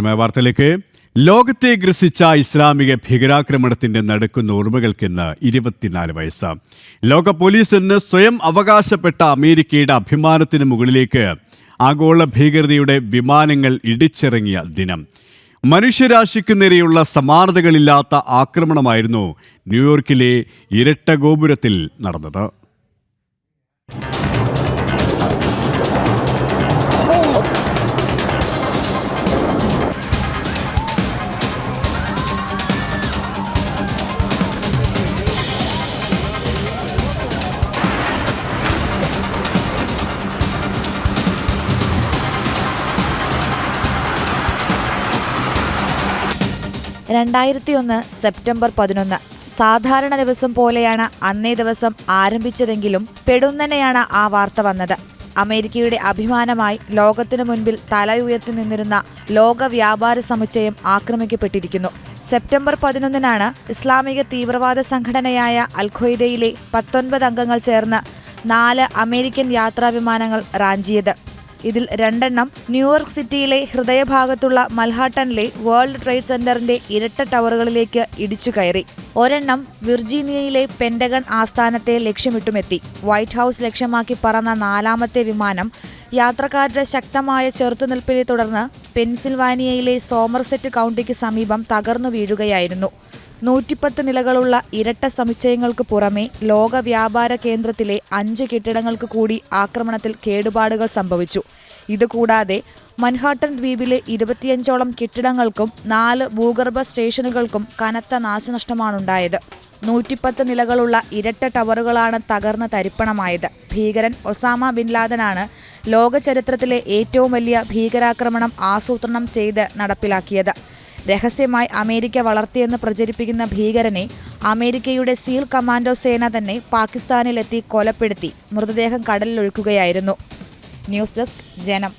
വാർത്തയിലേക്ക്. ലോകത്തെ ഗ്രസിച്ച ഇസ്ലാമിക ഭീകരാക്രമണത്തിന്റെ നടുക്കുന്ന ഓർമ്മകൾക്കിന്ന് 24 വയസ്സ്. ലോക പോലീസ് എന്ന് സ്വയം അവകാശപ്പെട്ട അമേരിക്കയുടെ അഭിമാനത്തിന് മുകളിലേക്ക് ആഗോള ഭീകരതയുടെ വിമാനങ്ങൾ ഇടിച്ചിറങ്ങിയ ദിനം. മനുഷ്യരാശിക്ക് നേരെയുള്ള സമാനതകളില്ലാത്ത ആക്രമണമായിരുന്നു ന്യൂയോർക്കിലെ ഇരട്ട ഗോപുരത്തിൽ നടന്നത്. സെപ്റ്റംബർ 11 സാധാരണ ദിവസം പോലെയാണ് അന്നേ ദിവസം ആരംഭിച്ചതെങ്കിലും പെടുന്നനെയാണ് ആ വാർത്ത വന്നത്. അമേരിക്കയുടെ അഭിമാനമായി ലോകത്തിനു മുൻപിൽ തല ഉയർത്തി നിന്നിരുന്ന ലോക വ്യാപാര സമുച്ചയം ആക്രമിക്കപ്പെട്ടിരിക്കുന്നു. സെപ്റ്റംബർ 11 ഇസ്ലാമിക തീവ്രവാദ സംഘടനയായ അൽ-ഖ്വയ്ദയിലെ 19 അംഗങ്ങൾ ചേർന്ന് 4 അമേരിക്കൻ യാത്രാവിമാനങ്ങൾ റാഞ്ചിയത്. ഇതിൽ 2 എണ്ണം ന്യൂയോർക്ക് സിറ്റിയിലെ ഹൃദയഭാഗത്തുള്ള മൻഹാട്ടനിലെ വേൾഡ് ട്രേഡ് സെന്ററിന്റെ ഇരട്ട ടവറുകളിലേക്ക് ഇടിച്ചു കയറി. ഒരെണ്ണം വിർജീനിയയിലെ പെന്റഗൺ ആസ്ഥാനത്തെ ലക്ഷ്യമിട്ടുമെത്തി. വൈറ്റ് ഹൌസ് ലക്ഷ്യമാക്കി പറന്ന 4ാമത്തെ വിമാനം യാത്രക്കാരുടെ ശക്തമായ ചെറുത്തുനിൽപ്പിനെ തുടർന്ന് പെൻസിൽവാനിയയിലെ സോമർസെറ്റ് കൗണ്ടിക്ക് സമീപം തകർന്നു വീഴുകയായിരുന്നു. 110 നിലകളുള്ള ഇരട്ട സമുച്ചയങ്ങൾക്ക് പുറമെ ലോക വ്യാപാര കേന്ദ്രത്തിലെ 5 കെട്ടിടങ്ങൾക്ക് കൂടി ആക്രമണത്തിൽ കേടുപാടുകൾ സംഭവിച്ചു. ഇതുകൂടാതെ മൻഹാട്ടൻ ദ്വീപിലെ 25ഓളം കെട്ടിടങ്ങൾക്കും 4 ഭൂഗർഭ സ്റ്റേഷനുകൾക്കും കനത്ത നാശനഷ്ടമാണുണ്ടായത്. 110 നിലകളുള്ള ഇരട്ട ടവറുകളാണ് തകർന്ന് തരിപ്പണമായത്. ഭീകരൻ ഒസാമ ബിൻ ലാദനാണ് ലോക ചരിത്രത്തിലെ ഏറ്റവും വലിയ ഭീകരാക്രമണം ആസൂത്രണം ചെയ്ത് നടപ്പിലാക്കിയത്. രഹസ്യമായി അമേരിക്ക വളർത്തിയെന്ന് പ്രചരിപ്പിക്കുന്ന ഭീകരനെ അമേരിക്കയുടെ സീൽ കമാൻഡോ സേന തന്നെ പാകിസ്ഥാനിലെത്തി കൊലപ്പെടുത്തി മൃതദേഹം കടലിലൊഴുക്കുകയായിരുന്നു. ന്യൂസ് ഡെസ്ക് ജനം.